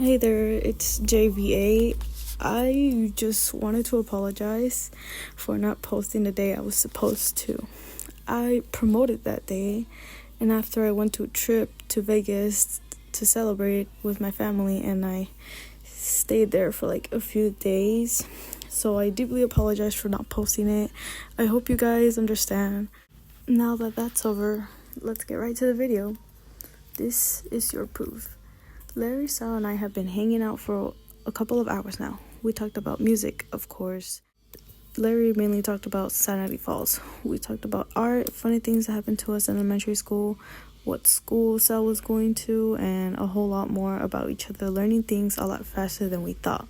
Hey there, it's JayVA. I just wanted to apologize for not posting the day I was supposed to. I promoted that day, and after I went to a trip to Vegas to celebrate with my family, and I stayed there for like a few days. So I deeply apologize for not posting it. I hope you guys understand. Now that that's over, let's get right to the video. This is your proof. Larry, Sal, and I have been hanging out for a couple of hours now. We talked about music, of course. Larry mainly talked about Sanity Falls. We talked about art, funny things that happened to us in elementary school, what school Sal was going to, and a whole lot more about each other, learning things a lot faster than we thought.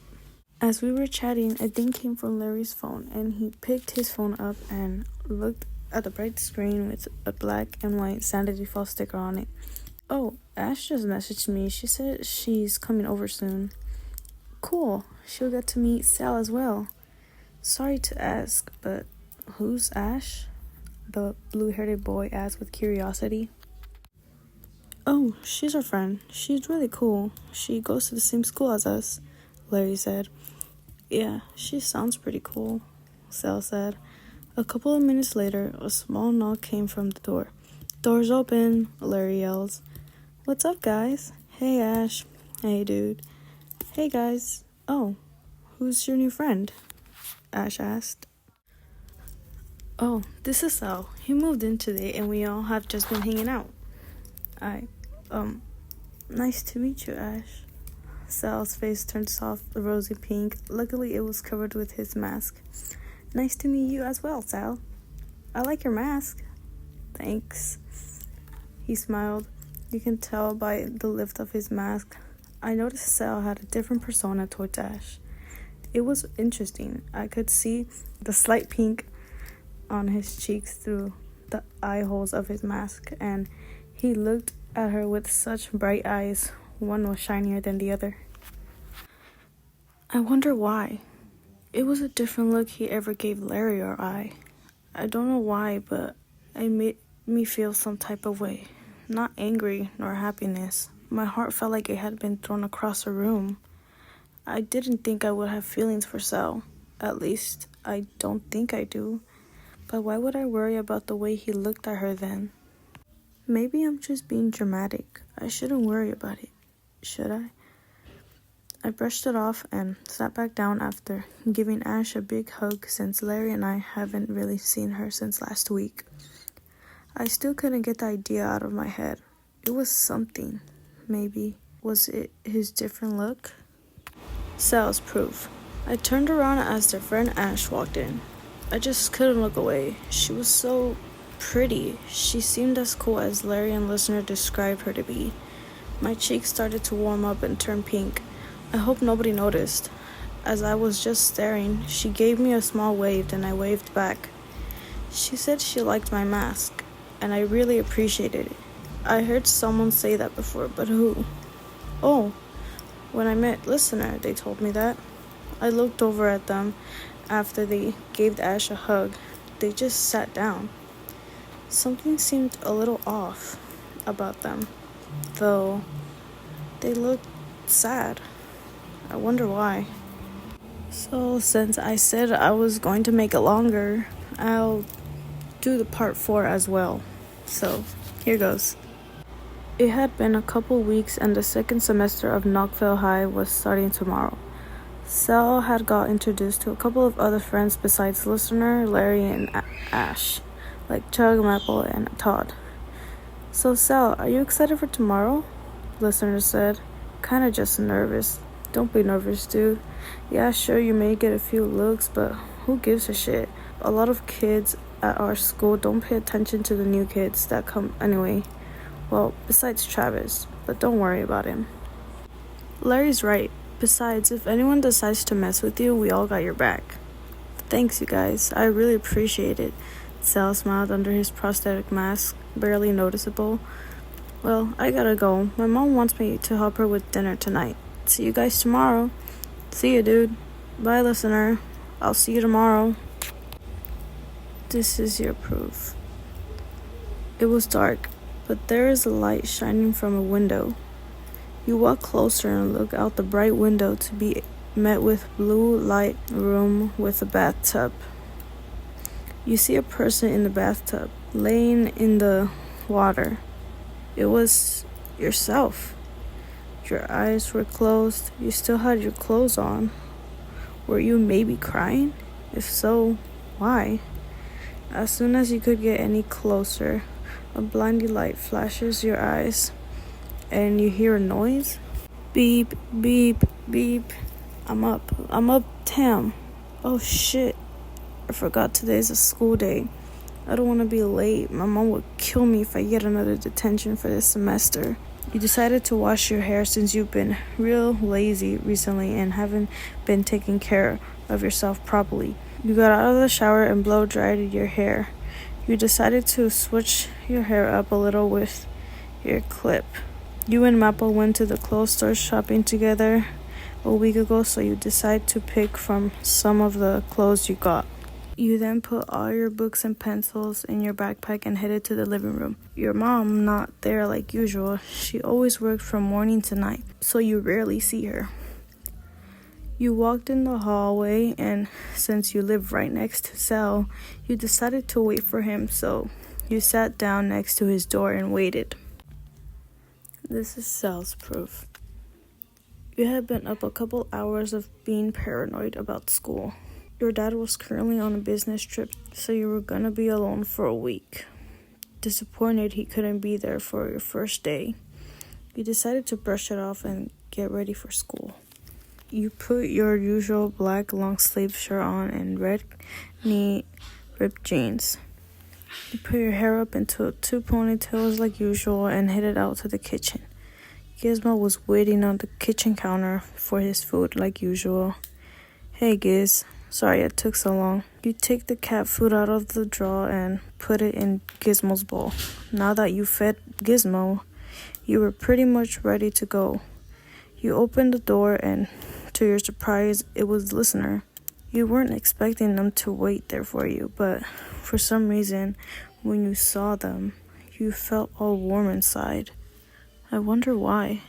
As we were chatting, a ding came from Larry's phone, and he picked his phone up and looked at the bright screen with a black and white Sanity Falls sticker on it. Oh, Ash just messaged me. She said she's coming over soon. Cool. She'll get to meet Sal as well. Sorry to ask, but who's Ash? The blue-haired boy asked with curiosity. Oh, she's our friend. She's really cool. She goes to the same school as us, Larry said. Yeah, she sounds pretty cool, Sal said. A couple of minutes later, a small knock came from the door. Door's open, Larry yells. What's up, guys? Hey, Ash. Hey, dude. Hey, guys. Oh, who's your new friend? Ash asked. Oh, this is Sal. He moved in today and we all have just been hanging out. Nice to meet you, Ash. Sal's face turned soft, rosy pink. Luckily, it was covered with his mask. Nice to meet you as well, Sal. I like your mask. Thanks. He smiled. You can tell by the lift of his mask. I noticed Sal had a different persona towards Ash. It was interesting. I could see the slight pink on his cheeks through the eye holes of his mask, and he looked at her with such bright eyes. One was shinier than the other. I wonder why. It was a different look he ever gave Larry or I. I don't know why, but it made me feel some type of way. Not angry nor happiness. My heart felt like it had been thrown across a room. I didn't think I would have feelings for Sal. At least, I don't think I do. But why would I worry about the way he looked at her then? Maybe I'm just being dramatic. I shouldn't worry about it, should I? I brushed it off and sat back down after giving Ash a big hug since Larry and I haven't really seen her since last week. I still couldn't get the idea out of my head. It was something, maybe. Was it his different look? Sal's proof. I turned around as their friend Ash walked in. I just couldn't look away. She was so pretty. She seemed as cool as Larry and listener described her to be. My cheeks started to warm up and turn pink. I hope nobody noticed. As I was just staring, she gave me a small wave and I waved back. She said she liked my mask, and I really appreciated it. I heard someone say that before, but who? Oh, when I met listener, they told me that. I looked over at them after they gave Ash a hug. They just sat down. Something seemed a little off about them, though they looked sad. I wonder why. So since I said I was going to make it longer, I'll do the part 4 as well. So here goes. It had been a couple weeks and the second semester of Knoxville High was starting tomorrow. Sal had got introduced to a couple of other friends besides listener, Larry, and Ash, like Chug, Maple, and Todd. So Sal, are you excited for tomorrow? Listener said, kinda just nervous. Don't be nervous, dude. Yeah, sure, you may get a few looks, but who gives a shit? A lot of kids at our school don't pay attention to the new kids that come anyway. Well, besides Travis, but don't worry about him. Larry's right. Besides, if anyone decides to mess with you, we all got your back. Thanks, you guys. I really appreciate it. Sal smiled under his prosthetic mask, barely noticeable. Well, I gotta go. My mom wants me to help her with dinner tonight. See you guys tomorrow. See you, dude. Bye, listener. I'll see you tomorrow. This is your proof. It was dark, but there is a light shining from a window. You walk closer and look out the bright window to be met with blue light room with a bathtub. You see a person in the bathtub, laying in the water. It was yourself. Your eyes were closed. You still had your clothes on. Were you maybe crying? If so, why? As soon as you could get any closer, a blinding light flashes your eyes, and you hear a noise. Beep, beep, beep. I'm up, Tam. Oh shit. I forgot today's a school day. I don't want to be late. My mom would kill me if I get another detention for this semester. You decided to wash your hair since you've been real lazy recently and haven't been taking care of yourself properly. You got out of the shower and blow dried your hair. You decided to switch your hair up a little with your clip. You and Mappa went to the clothes store shopping together a week ago, so you decide to pick from some of the clothes you got. You then put all your books and pencils in your backpack and headed to the living room. Your mom not there like usual. She always worked from morning to night, so you rarely see her. You walked in the hallway, and since you live right next to Sal, you decided to wait for him, so you sat down next to his door and waited. This is Sal's proof. You had been up a couple hours of being paranoid about school. Your dad was currently on a business trip, so you were gonna be alone for a week. Disappointed he couldn't be there for your first day, you decided to brush it off and get ready for school. You put your usual black long-sleeve shirt on and red knee ripped jeans. You put your hair up into 2 ponytails like usual and headed out to the kitchen. Gizmo was waiting on the kitchen counter for his food like usual. Hey Giz, sorry it took so long. You take the cat food out of the drawer and put it in Gizmo's bowl. Now that you fed Gizmo, you were pretty much ready to go. You opened the door and, to your surprise, it was Listener. You weren't expecting them to wait there for you, but for some reason, when you saw them, you felt all warm inside. I wonder why.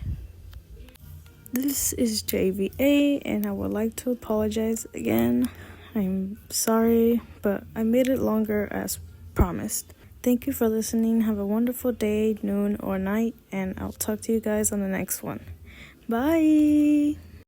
This is JayVA, and I would like to apologize again. I'm sorry, but I made it longer as promised. Thank you for listening. Have a wonderful day, noon, or night, and I'll talk to you guys on the next one. Bye!